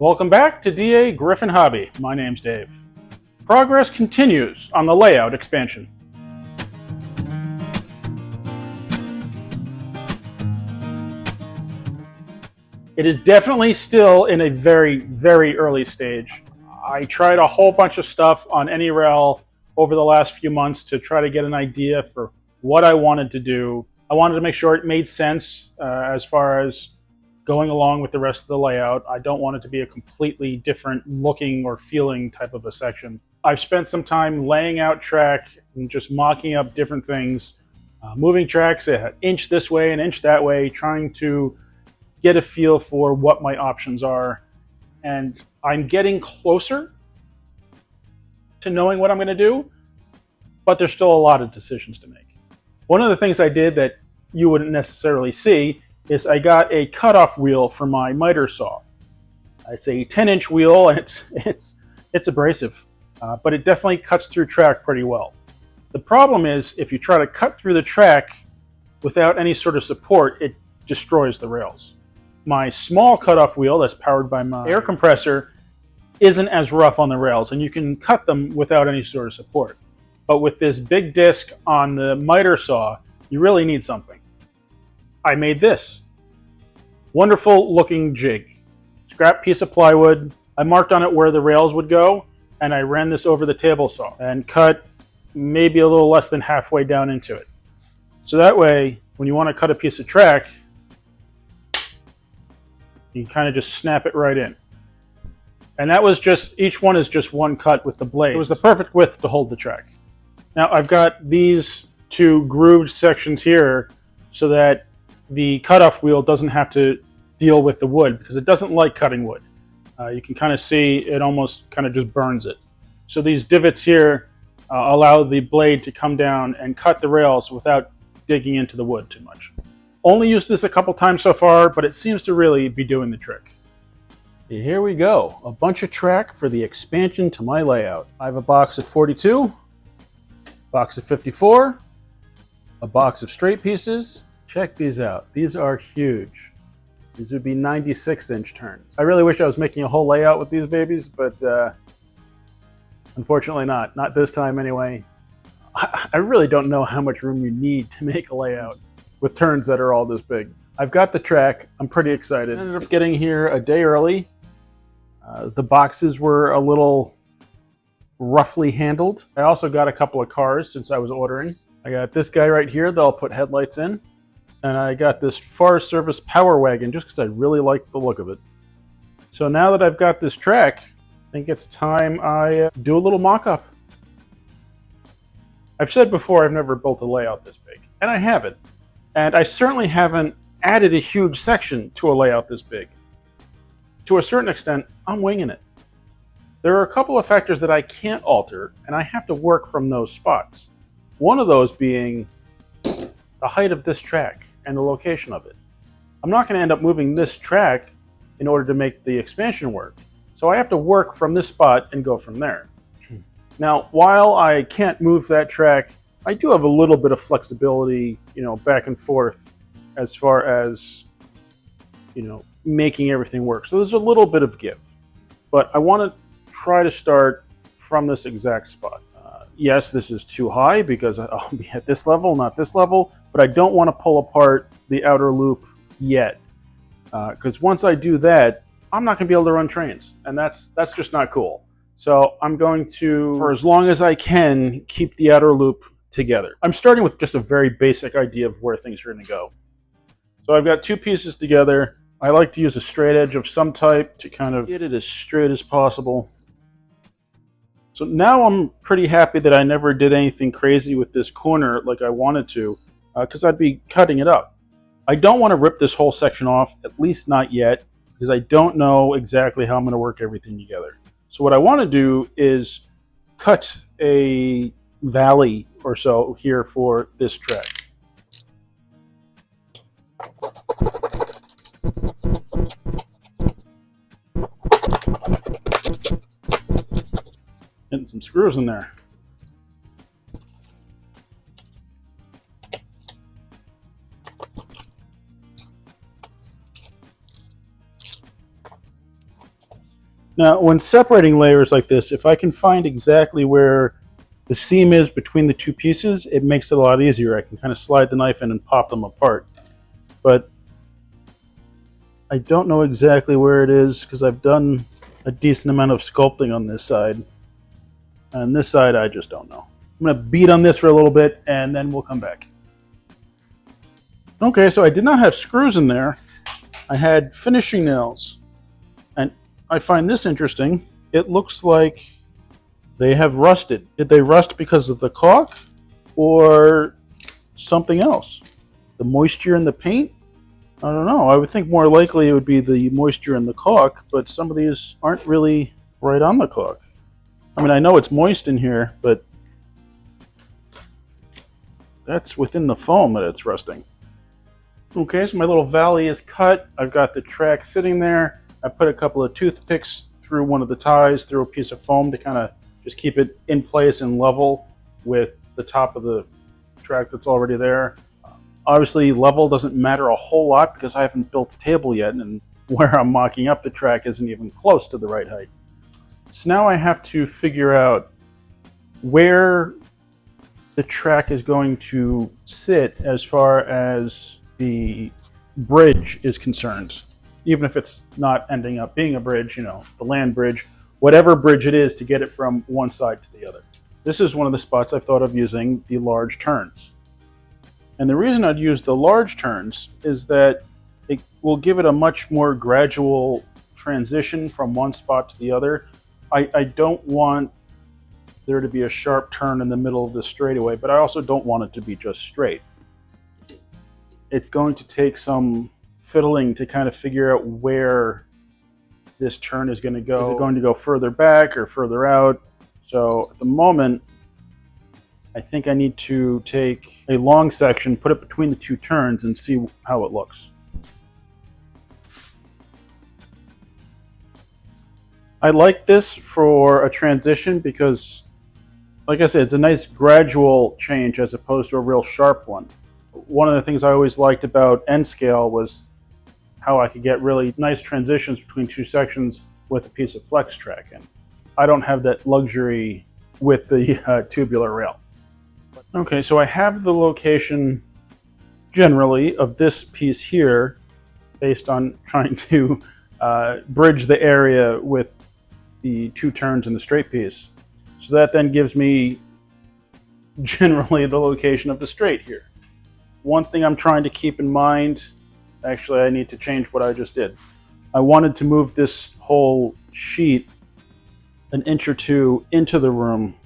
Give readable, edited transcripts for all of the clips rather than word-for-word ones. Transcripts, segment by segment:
Welcome back to DAGryffyn Hobby. My name's Dave. Progress continues on the layout expansion. It is definitely still in a very, very early stage. I tried a whole bunch of stuff on AnyRail over the last few months to try to get an idea for what I wanted to do. I wanted to make sure it made sense as far as going along with the rest of the layout. I don't want it to be a completely different looking or feeling type of a section. I've spent some time laying out track and just mocking up different things, moving tracks an inch this way, an inch that way, trying to get a feel for what my options are. And I'm getting closer to knowing what I'm going to do, but there's still a lot of decisions to make. One of the things I did that you wouldn't necessarily see is I got a cutoff wheel for my miter saw. It's a 10-inch wheel, and it's abrasive, but it definitely cuts through track pretty well. The problem is if you try to cut through the track without any sort of support, it destroys the rails. My small cutoff wheel that's powered by my air compressor isn't as rough on the rails, and you can cut them without any sort of support. But with this big disc on the miter saw, you really need something. I made this wonderful looking jig. Scrap piece of plywood. I marked on it where the rails would go, and I ran this over the table saw and cut maybe a little less than halfway down into it. So that way, when you want to cut a piece of track, you kind of just snap it right in. And that was just, each one is just one cut with the blade. It was the perfect width to hold the track. Now I've got these two grooved sections here so that the cutoff wheel doesn't have to deal with the wood, because it doesn't like cutting wood. You can kind of see it almost kind of just burns it. So these divots here allow the blade to come down and cut the rails without digging into the wood too much. Only used this a couple times so far, but it seems to really be doing the trick. Here we go, a bunch of track for the expansion to my layout. I have a box of 42, box of 54, a box of straight pieces. Check these out. These are huge. These would be 96-inch turns. I really wish I was making a whole layout with these babies, but unfortunately not. Not this time anyway. I really don't know how much room you need to make a layout with turns that are all this big. I've got the track. I'm pretty excited. I ended up getting here a day early. The boxes were a little roughly handled. I also got a couple of cars since I was ordering. I got this guy right here that I'll put headlights in. And I got this Forest Service Power Wagon just because I really like the look of it. So now that I've got this track, I think it's time I do a little mock-up. I've said before I've never built a layout this big, and I haven't. And I certainly haven't added a huge section to a layout this big. To a certain extent, I'm winging it. There are a couple of factors that I can't alter, and I have to work from those spots. One of those being the height of this track and the location of it. I'm not going to end up moving this track in order to make the expansion work. So I have to work from this spot and go from there. Now, while I can't move that track, I do have a little bit of flexibility, back and forth as far as, making everything work. So there's a little bit of give. But I want to try to start from this exact spot. Yes, this is too high because I'll be at this level, not this level, but I don't want to pull apart the outer loop yet. Because once I do that, I'm not going to be able to run trains, and that's just not cool. So I'm going to, for as long as I can, keep the outer loop together. I'm starting with just a very basic idea of where things are going to go. So I've got two pieces together. I like to use a straight edge of some type to kind of get it as straight as possible. So now I'm pretty happy that I never did anything crazy with this corner like I wanted to, because I'd be cutting it up. I don't want to rip this whole section off, at least not yet, because I don't know exactly how I'm going to work everything together. So what I want to do is cut a valley or so here for this track. Getting some screws in there. Now, when separating layers like this, if I can find exactly where the seam is between the two pieces, it makes it a lot easier. I can kind of slide the knife in and pop them apart. But I don't know exactly where it is because I've done a decent amount of sculpting on this side. On this side, I just don't know. I'm going to beat on this for a little bit and then we'll come back. Okay, so I did not have screws in there. I had finishing nails. And I find this interesting. It looks like they have rusted. Did they rust because of the caulk or something else? The moisture in the paint? I don't know. I would think more likely it would be the moisture in the caulk, but some of these aren't really right on the caulk. I mean, I know it's moist in here, but that's within the foam that it's rusting. Okay, so my little valley is cut. I've got the track sitting there. I put a couple of toothpicks through one of the ties, through a piece of foam to kind of just keep it in place and level with the top of the track that's already there. Obviously, level doesn't matter a whole lot because I haven't built a table yet, and where I'm mocking up the track isn't even close to the right height. So now I have to figure out where the track is going to sit as far as the bridge is concerned. Even if it's not ending up being a bridge, you know, the land bridge, whatever bridge it is to get it from one side to the other. This is one of the spots I've thought of using the large turns. And the reason I'd use the large turns is that it will give it a much more gradual transition from one spot to the other. I don't want there to be a sharp turn in the middle of the straightaway, but I also don't want it to be just straight. It's going to take some fiddling to kind of figure out where this turn is going to go. Is it going to go further back or further out? So at the moment, I think I need to take a long section, put it between the two turns, and see how it looks. I like this for a transition because, like I said, it's a nice gradual change as opposed to a real sharp one. One of the things I always liked about N scale was how I could get really nice transitions between two sections with a piece of flex track in. I don't have that luxury with the tubular rail. Okay, so I have the location generally of this piece here based on trying to bridge the area with the two turns in the straight piece. So that then gives me generally the location of the straight here. One thing I'm trying to keep in mind, actually I need to change what I just did. I wanted to move this whole sheet an inch or two into the room,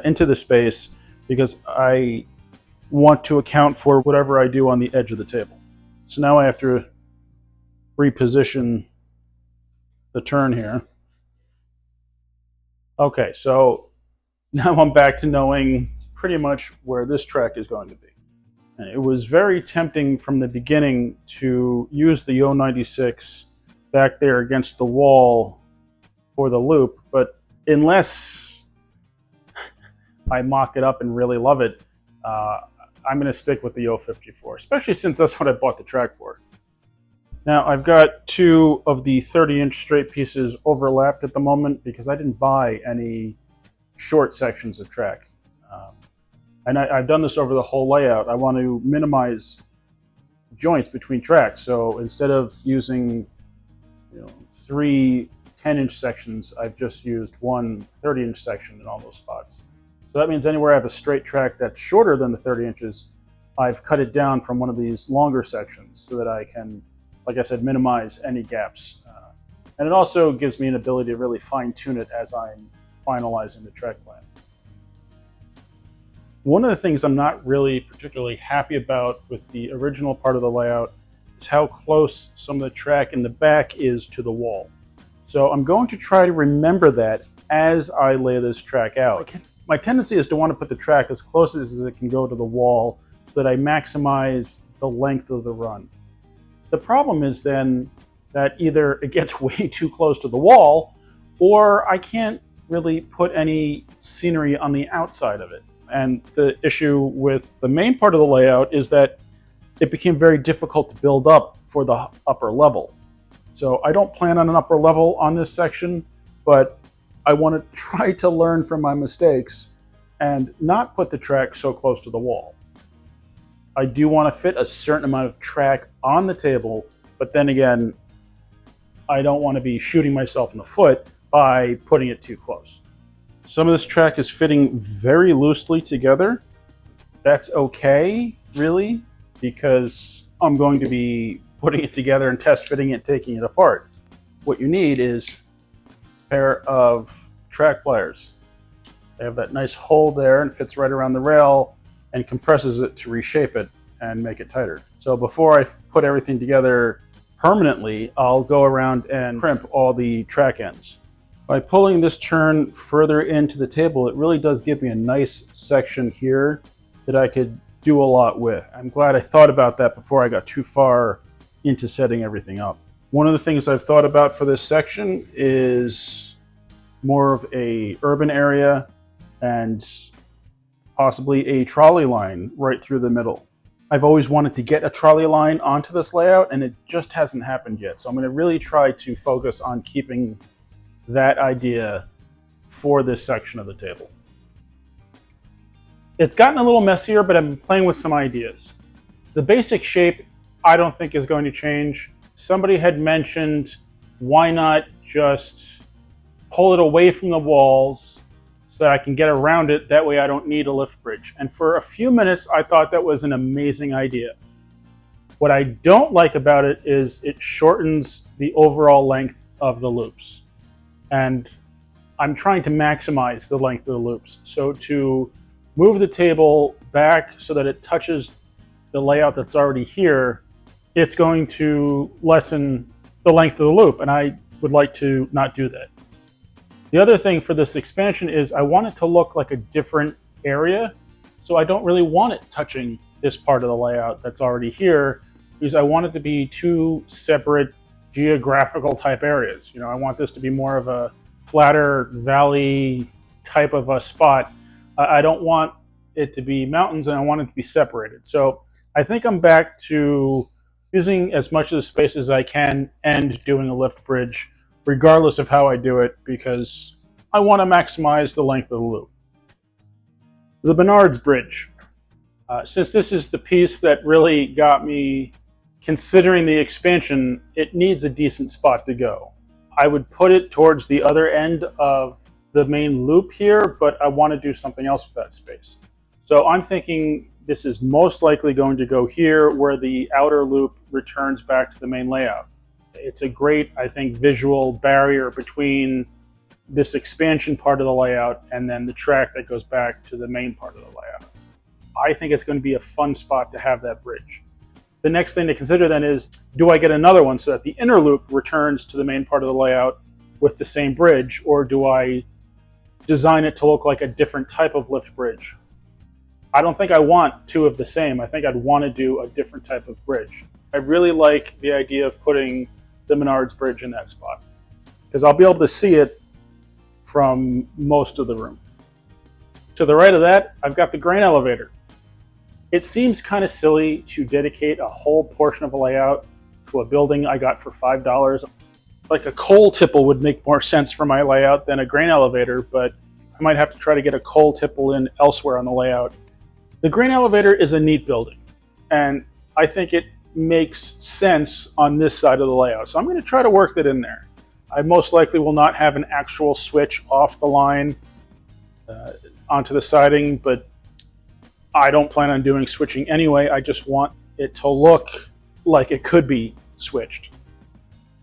into the space, because I want to account for whatever I do on the edge of the table. So now I have to reposition the turn here. Okay, so now I'm back to knowing pretty much where this track is going to be. And it was very tempting from the beginning to use the 096 back there against the wall for the loop, but unless I mock it up and really love it, I'm going to stick with the 054, especially since that's what I bought the track for. Now I've got two of the 30-inch straight pieces overlapped at the moment because I didn't buy any short sections of track. And I've done this over the whole layout. I want to minimize joints between tracks. So instead of using three 10-inch sections, I've just used one 30-inch section in all those spots. So that means anywhere I have a straight track that's shorter than the 30 inches, I've cut it down from one of these longer sections so that I can, like I said, minimize any gaps. And it also gives me an ability to really fine-tune it as I'm finalizing the track plan. One of the things I'm not really particularly happy about with the original part of the layout is how close some of the track in the back is to the wall. So I'm going to try to remember that as I lay this track out. My tendency is to want to put the track as close as it can go to the wall so that I maximize the length of the run. The problem is then that either it gets way too close to the wall or I can't really put any scenery on the outside of it. And the issue with the main part of the layout is that it became very difficult to build up for the upper level. So I don't plan on an upper level on this section. but I want to try to learn from my mistakes and not put the track so close to the wall. I do want to fit a certain amount of track on the table, but then again, I don't want to be shooting myself in the foot by putting it too close. Some of this track is fitting very loosely together. That's okay, really, because I'm going to be putting it together and test fitting it, taking it apart. What you need is a pair of track pliers. They have that nice hole there and fits right around the rail and compresses it to reshape it and make it tighter. So before I put everything together permanently, I'll go around and crimp all the track ends. By pulling this turn further into the table, it really does give me a nice section here that I could do a lot with. I'm glad I thought about that before I got too far into setting everything up. One of the things I've thought about for this section is more of a urban area and possibly a trolley line right through the middle. I've always wanted to get a trolley line onto this layout, and it just hasn't happened yet. So I'm going to really try to focus on keeping that idea for this section of the table. It's gotten a little messier, but I've been playing with some ideas. The basic shape I don't think is going to change. Somebody had mentioned, why not just pull it away from the walls so that I can get around it, that way I don't need a lift bridge. And for a few minutes, I thought that was an amazing idea. What I don't like about it is it shortens the overall length of the loops. And I'm trying to maximize the length of the loops. So to move the table back so that it touches the layout that's already here, it's going to lessen the length of the loop, and I would like to not do that. The other thing for this expansion is I want it to look like a different area, so I don't really want it touching this part of the layout that's already here, because I want it to be two separate geographical type areas. You know, I want this to be more of a flatter valley type of a spot. I don't want it to be mountains, and I want it to be separated. So I think I'm back to using as much of the space as I can and doing a lift bridge, regardless of how I do it, because I want to maximize the length of the loop. The Menards bridge. Since this is the piece that really got me considering the expansion, it needs a decent spot to go. I would put it towards the other end of the main loop here, but I want to do something else with that space. So I'm thinking this is most likely going to go here where the outer loop returns back to the main layout. It's a great, I think, visual barrier between this expansion part of the layout and then the track that goes back to the main part of the layout. I think it's going to be a fun spot to have that bridge. The next thing to consider then is, do I get another one so that the inner loop returns to the main part of the layout with the same bridge, or do I design it to look like a different type of lift bridge? I don't think I want two of the same. I think I'd want to do a different type of bridge. I really like the idea of putting the Menards bridge in that spot, because I'll be able to see it from most of the room. To the right of that, I've got the grain elevator. It seems kind of silly to dedicate a whole portion of a layout to a building I got for $5. Like a coal tipple would make more sense for my layout than a grain elevator, but I might have to try to get a coal tipple in elsewhere on the layout. The grain elevator is a neat building, and I think it makes sense on this side of the layout. So I'm going to try to work that in there. I most likely will not have an actual switch off the line onto the siding, but I don't plan on doing switching anyway. I just want it to look like it could be switched.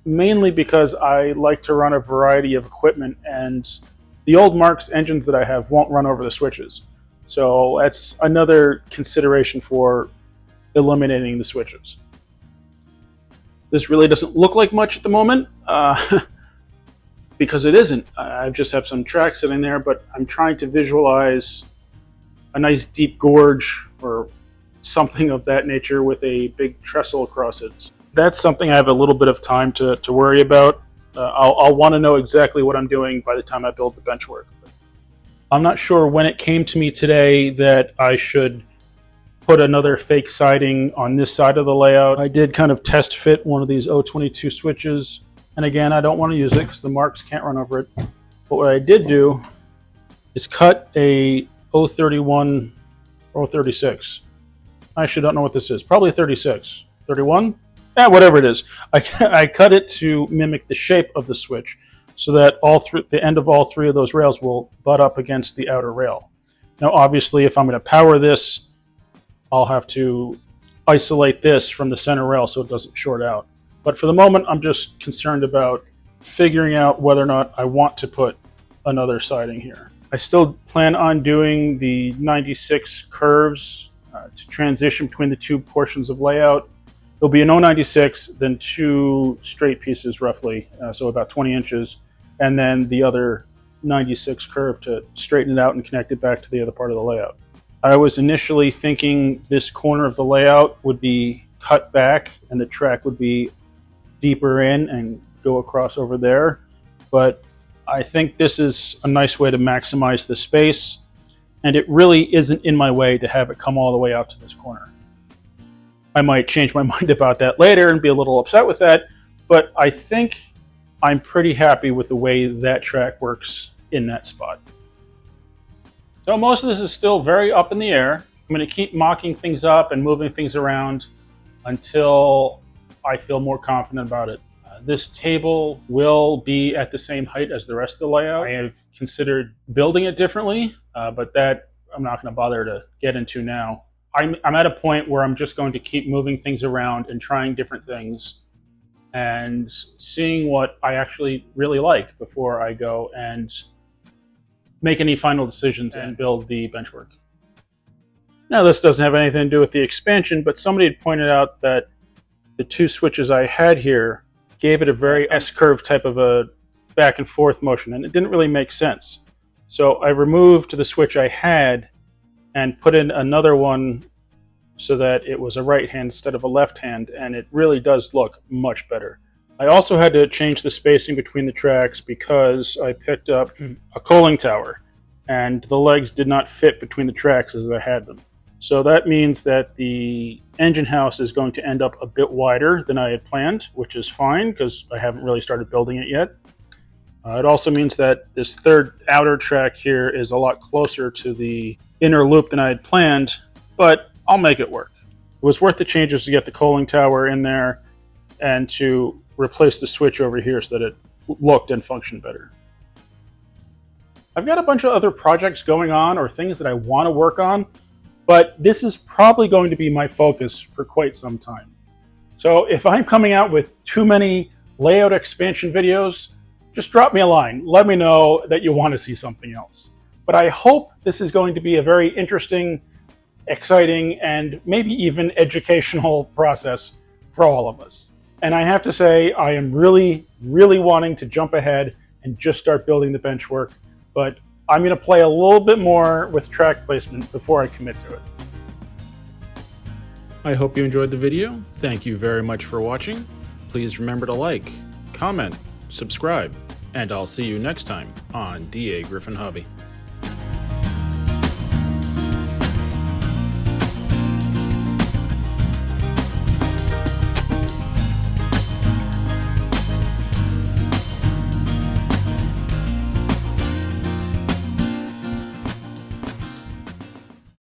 Mainly because I like to run a variety of equipment, and the old Marks engines that I have won't run over the switches. So that's another consideration for eliminating the switches. This really doesn't look like much at the moment, because it isn't. I just have some tracks sitting there, but I'm trying to visualize a nice deep gorge or something of that nature with a big trestle across it. That's something I have a little bit of time to worry about. I'll want to know exactly what I'm doing by the time I build the benchwork. I'm not sure when it came to me today that I should put another fake siding on this side of the layout. I did kind of test fit one of these 022 switches, And again, I don't want to use it because the marks can't run over it. But what I did do is cut a 031 or 036. I actually don't know what this is. Probably 36. 31? Yeah, whatever it is. I cut it to mimic the shape of the switch so that the end of all three of those rails will butt up against the outer rail. Now, obviously, if I'm going to power this, I'll have to isolate this from the center rail so it doesn't short out. But for the moment, I'm just concerned about figuring out whether or not I want to put another siding here. I still plan on doing the 96 curves to transition between the two portions of layout. There'll be an 096, then two straight pieces roughly, so about 20 inches, and then the other 96 curve to straighten it out and connect it back to the other part of the layout. I was initially thinking this corner of the layout would be cut back and the track would be deeper in and go across over there, but I think this is a nice way to maximize the space, and it really isn't in my way to have it come all the way out to this corner. I might change my mind about that later and be a little upset with that, but I think I'm pretty happy with the way that track works in that spot. So most of this is still very up in the air. I'm going to keep mocking things up and moving things around until I feel more confident about it. This table will be at the same height as the rest of the layout. I have considered building it differently, but that I'm not going to bother to get into now. I'm at a point where I'm just going to keep moving things around and trying different things and seeing what I actually really like before I go and make any final decisions and build the benchwork. Now, this doesn't have anything to do with the expansion, but somebody had pointed out that the two switches I had here gave it a very S-curve type of a back and forth motion, and it didn't really make sense. So I removed the switch I had and put in another one so that it was a right hand instead of a left hand, and it really does look much better. I also had to change the spacing between the tracks because I picked up a coaling tower, and the legs did not fit between the tracks as I had them. So that means that the engine house is going to end up a bit wider than I had planned, which is fine because I haven't really started building it yet. It also means that this third outer track here is a lot closer to the inner loop than I had planned, but I'll make it work. It was worth the changes to get the coaling tower in there and to replace the switch over here so that it looked and functioned better. I've got a bunch of other projects going on or things that I want to work on, but this is probably going to be my focus for quite some time. So if I'm coming out with too many layout expansion videos, just drop me a line. Let me know that you want to see something else. But I hope this is going to be a very interesting, exciting, and maybe even educational process for all of us. And I have to say, I am really, really wanting to jump ahead and just start building the benchwork, but I'm going to play a little bit more with track placement before I commit to it. I hope you enjoyed the video. Thank you very much for watching. Please remember to like, comment, subscribe, and I'll see you next time on DAGryffyn Hobby.